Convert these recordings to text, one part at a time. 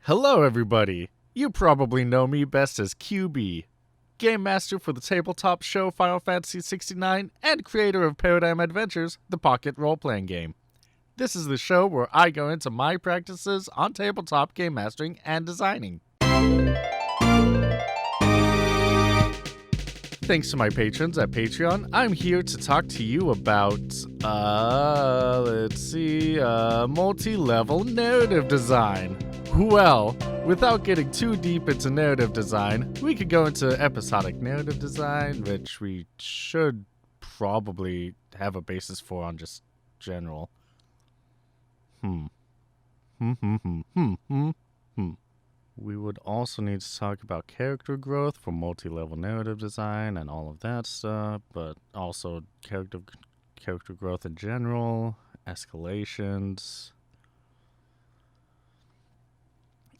Hello everybody! You probably know me best as QB, Game Master for the tabletop show Final Fantasy 69 and creator of Paradigm Adventures, the pocket role-playing game. This is the show where I go into my practices on tabletop game mastering and designing. Thanks to my patrons at Patreon, I'm here to talk to you about, multi-level narrative design. Well, without getting too deep into narrative design, we could go into episodic narrative design, which we should probably have a basis for on just general. We would also need to talk about character growth for multi-level narrative design and all of that stuff, but also character growth in general, escalations.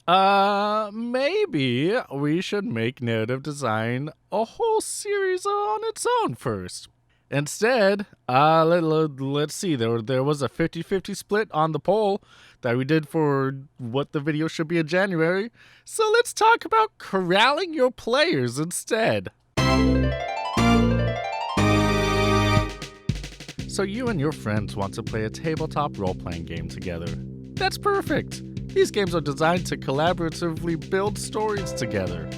Maybe we should make narrative design a whole series on its own first. Instead, let's see, there was a 50-50 split on the poll that we did for what the video should be in January, so let's talk about corralling your players instead. So you and your friends want to play a tabletop role-playing game together. That's perfect! These games are designed to collaboratively build stories together.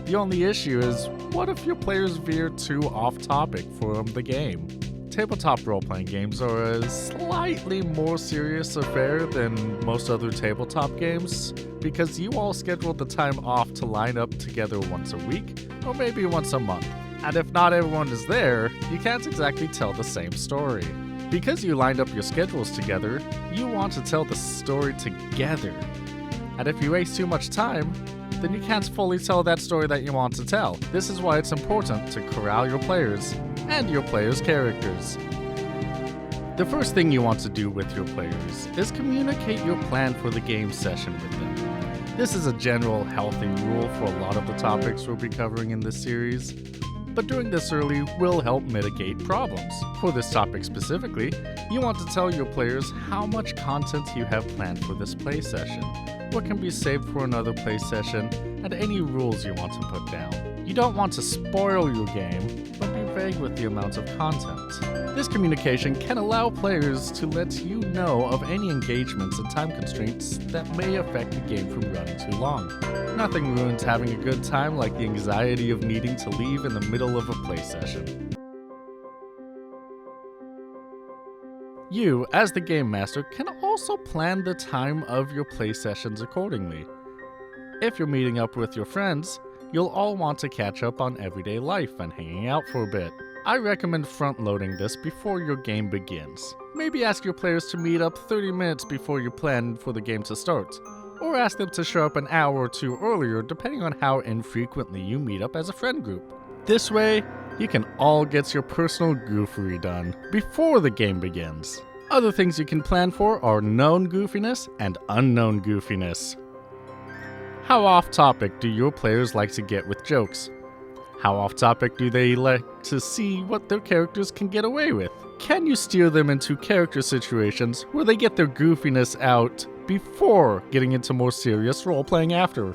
The only issue is, what if your players veer too off-topic from the game? Tabletop role-playing games are a slightly more serious affair than most other tabletop games, because you all schedule the time off to line up together once a week, or maybe once a month. And if not everyone is there, you can't exactly tell the same story. Because you lined up your schedules together, you want to tell the story together. And if you waste too much time, then you can't fully tell that story that you want to tell. This is why it's important to corral your players and your players' characters. The first thing you want to do with your players is communicate your plan for the game session with them. This is a general healthy rule for a lot of the topics we'll be covering in this series, but doing this early will help mitigate problems. For this topic specifically, you want to tell your players how much content you have planned for this play session, what can be saved for another play session, and any rules you want to put down. You don't want to spoil your game, but be vague with the amount of content. This communication can allow players to let you know of any engagements and time constraints that may affect the game from running too long. Nothing ruins having a good time like the anxiety of needing to leave in the middle of a play session. You, as the game master, can also plan the time of your play sessions accordingly. If you're meeting up with your friends, you'll all want to catch up on everyday life and hanging out for a bit. I recommend front-loading this before your game begins. Maybe ask your players to meet up 30 minutes before you plan for the game to start, or ask them to show up an hour or two earlier depending on how infrequently you meet up as a friend group. This way, you can all get your personal goofery done before the game begins. Other things you can plan for are known goofiness and unknown goofiness. How off-topic do your players like to get with jokes? How off-topic do they like to see what their characters can get away with? Can you steer them into character situations where they get their goofiness out before getting into more serious role-playing after?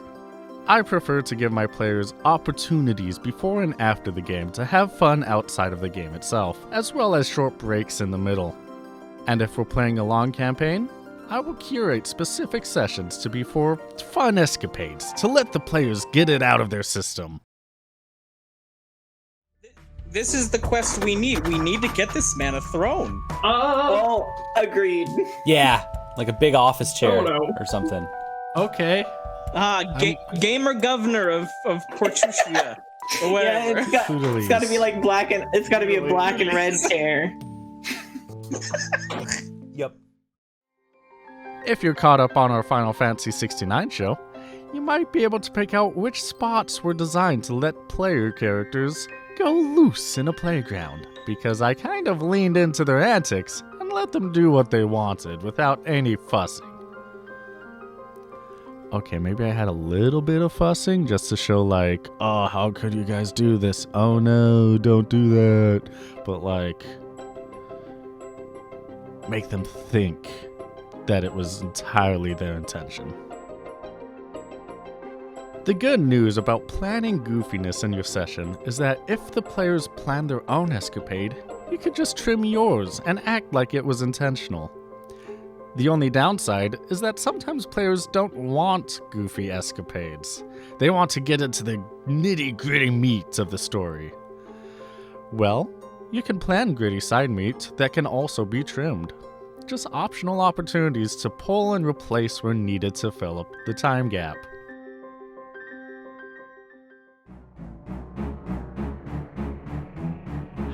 I prefer to give my players opportunities before and after the game to have fun outside of the game itself, as well as short breaks in the middle. And if we're playing a long campaign, I will curate specific sessions to be for fun escapades, to let the players get it out of their system. This is the quest we need. We need to get this man a throne. Oh, agreed. Yeah, like a big office chair Oh, no. or something. Okay. Gamer governor of Portusia. Or whatever. Yeah, it's got to be like black and it's got to be a black and red chair. Yep. If you're caught up on our Final Fantasy 69 show, you might be able to pick out which spots were designed to let player characters go loose in a playground, because I kind of leaned into their antics and let them do what they wanted without any fussing. Okay, maybe I had a little bit of fussing just to show like, oh, how could you guys do this? Oh no, don't do that. But like, make them think that it was entirely their intention. The good news about planning goofiness in your session is that if the players plan their own escapade, you could just trim yours and act like it was intentional. The only downside is that sometimes players don't want goofy escapades. They want to get into the nitty-gritty meat of the story. Well, you can plan gritty side meat that can also be trimmed. Just optional opportunities to pull and replace where needed to fill up the time gap.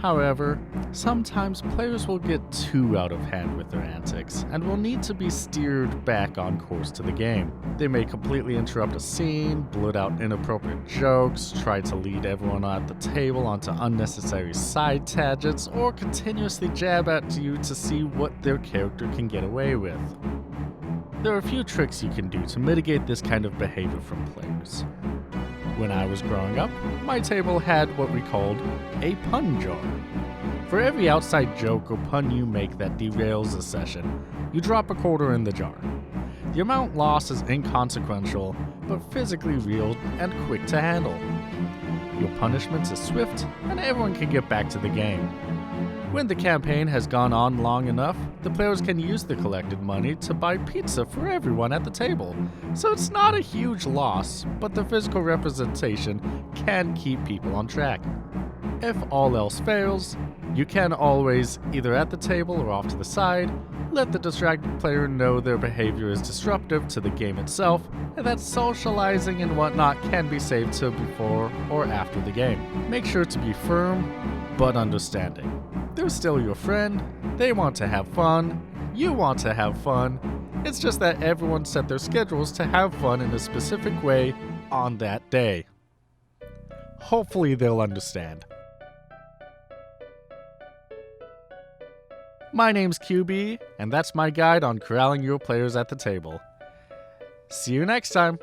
However, sometimes players will get too out of hand with their antics and will need to be steered back on course to the game. They may completely interrupt a scene, blurt out inappropriate jokes, try to lead everyone at the table onto unnecessary side tangents, or continuously jab at you to see what their character can get away with. There are a few tricks you can do to mitigate this kind of behavior from players. When I was growing up, my table had what we called a pun jar. For every outside joke or pun you make that derails a session, you drop a quarter in the jar. The amount lost is inconsequential, but physically real and quick to handle. Your punishment is swift, and everyone can get back to the game. When the campaign has gone on long enough, the players can use the collected money to buy pizza for everyone at the table. So it's not a huge loss, but the physical representation can keep people on track. If all else fails, you can always, either at the table or off to the side, let the distracted player know their behavior is disruptive to the game itself, and that socializing and whatnot can be saved to before or after the game. Make sure to be firm, but understanding. They're still your friend, they want to have fun, you want to have fun. It's just that everyone set their schedules to have fun in a specific way on that day. Hopefully they'll understand. My name's QB, and that's my guide on corralling your players at the table. See you next time!